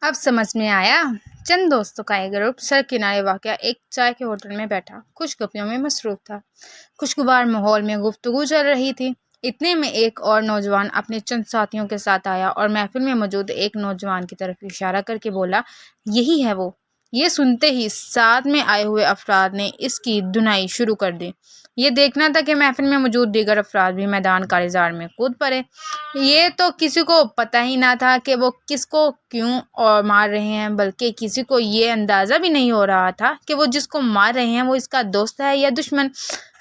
اب سمجھ میں آیا۔ چند دوستوں کا ایک گروپ سڑک کنارے واقع ایک چائے کے ہوٹل میں بیٹھا خوش گپیوں میں مصروف تھا۔ خوشگوار ماحول میں گفتگو چل رہی تھی۔ اتنے میں ایک اور نوجوان اپنے چند ساتھیوں کے ساتھ آیا اور محفل میں موجود ایک نوجوان کی طرف اشارہ کر کے بولا، یہی ہے وہ۔ یہ سنتے ہی ساتھ میں آئے ہوئے افراد نے اس کی دھنائی شروع کر دی۔ یہ دیکھنا تھا کہ محفل میں موجود دیگر افراد بھی میدان کارزار میں کود پڑے۔ یہ تو کسی کو پتہ ہی نہ تھا کہ وہ کس کو کیوں اور مار رہے ہیں، بلکہ کسی کو یہ اندازہ بھی نہیں ہو رہا تھا کہ وہ جس کو مار رہے ہیں وہ اس کا دوست ہے یا دشمن۔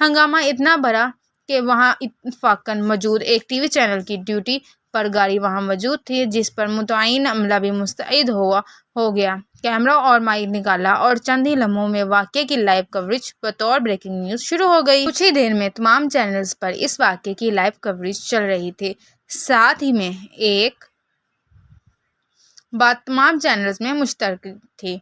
ہنگامہ اتنا بڑھا کہ وہاں اتفاقاً موجود ایک ٹی وی چینل کی ڈیوٹی پر گاڑی وہاں موجود تھی، جس پر متعین عملہ بھی مستعد ہو گیا۔ کیمرہ اور مائک نکالا اور چند ہی لمحوں میں واقعے کی لائیو کوریج بطور بریکنگ نیوز شروع ہو گئی۔ کچھ ہی دیر میں تمام چینلز پر اس واقعے کی لائیو کوریج چل رہی تھی۔ ساتھ ہی میں ایک بات تمام چینلز میں مشترک تھی۔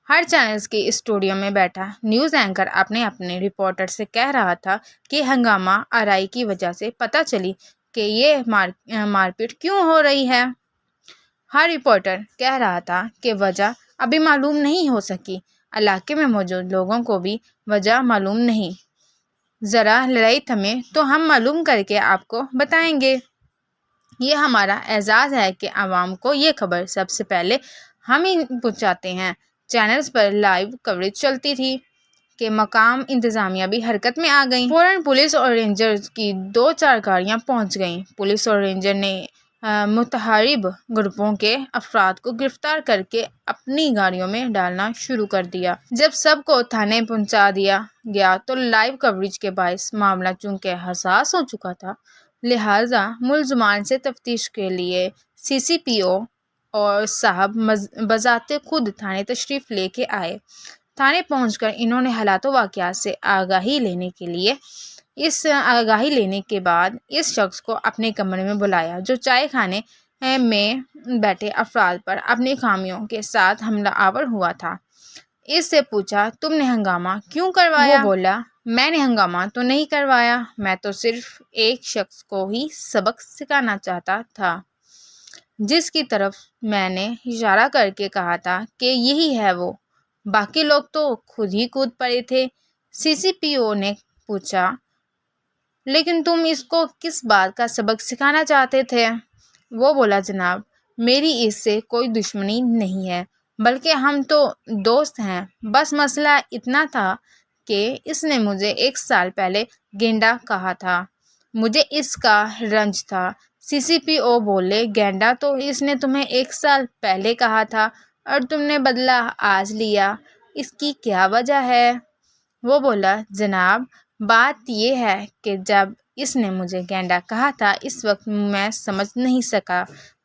ہر چینل کے اسٹوڈیو میں بیٹھا نیوز اینکر اپنے رپورٹر سے کہہ رہا تھا کہ ہنگامہ آرائی کی وجہ سے پتہ چلی کہ یہ مار پیٹ کیوں ہو رہی ہے۔ ہر رپورٹر کہہ رہا تھا کہ وجہ ابھی معلوم نہیں ہو سکی۔ علاقے میں موجود لوگوں کو بھی وجہ معلوم نہیں۔ ذرا لڑائی تھمے تو ہم معلوم کر کے آپ کو بتائیں گے۔ یہ ہمارا اعزاز ہے کہ عوام کو یہ خبر سب سے پہلے ہم ہی پہنچاتے ہیں۔ چینلز پر لائیو کوریج چلتی تھی کہ مقام انتظامیہ بھی حرکت میں آ گئی۔ فوراً پولیس اور رینجرز کی 2-4 گاڑیاں پہنچ گئیں۔ پولیس اور رینجر نے متحارب گروپوں کے افراد کو گرفتار کر کے اپنی گاڑیوں میں ڈالنا شروع کر دیا۔ جب سب کو تھانے پہنچا دیا گیا تو لائیو کوریج کے باعث معاملہ چونکہ حساس ہو چکا تھا، لہٰذا ملزمان سے تفتیش کے لیے سی سی پی او اور صاحب بذات خود تھانے تشریف لے کے آئے۔ تھانے پہنچ کر انہوں نے حالات و واقعات سے آگاہی لینے کے بعد اس شخص کو اپنے کمرے میں بلایا جو چائے خانے میں بیٹھے افراد پر اپنی خامیوں کے ساتھ حملہ آور ہوا تھا۔ اس سے پوچھا، تم نے ہنگامہ کیوں کروایا؟ وہ بولا، میں نے ہنگامہ تو نہیں کروایا، میں تو صرف ایک شخص کو ہی سبق سکھانا چاہتا تھا، جس کی طرف میں نے اشارہ کر کے کہا تھا کہ یہی ہے وہ۔ باقی لوگ تو خود ہی کود پڑے تھے۔ سی سی پی او نے پوچھا، لیکن تم اس کو کس بات کا سبق سکھانا چاہتے تھے؟ وہ بولا، جناب، میری اس سے کوئی دشمنی نہیں ہے، بلکہ ہم تو دوست ہیں۔ بس مسئلہ اتنا تھا کہ اس نے مجھے 1 سال پہلے گینڈا کہا تھا، مجھے اس کا رنج تھا۔ سی سی پی او بولے، گینڈا تو اس نے تمہیں 1 سال پہلے کہا تھا اور تم نے بدلہ آج لیا، اس کی کیا وجہ ہے؟ وہ بولا، جناب، بات یہ ہے کہ جب اس نے مجھے گینڈا کہا تھا اس وقت میں سمجھ نہیں سکا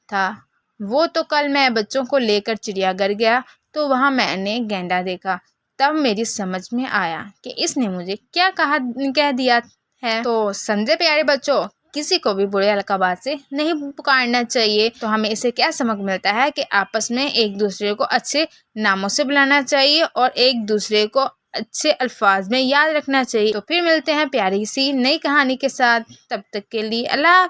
تھا۔ وہ تو کل میں بچوں کو لے کر چڑیا گھر گیا تو وہاں میں نے گینڈا دیکھا، تب میری سمجھ میں آیا کہ اس نے مجھے کیا کہہ دیا ہے۔ تو سمجھے پیارے بچوں، کسی کو بھی برے القابات سے نہیں پکارنا چاہیے۔ تو ہمیں اسے کیا سبق ملتا ہے کہ آپس میں ایک دوسرے کو اچھے ناموں سے بلانا چاہیے اور ایک دوسرے کو اچھے الفاظ میں یاد رکھنا چاہیے۔ تو پھر ملتے ہیں پیاری سی نئی کہانی کے ساتھ، تب تک کے لیے اللہ حافظ۔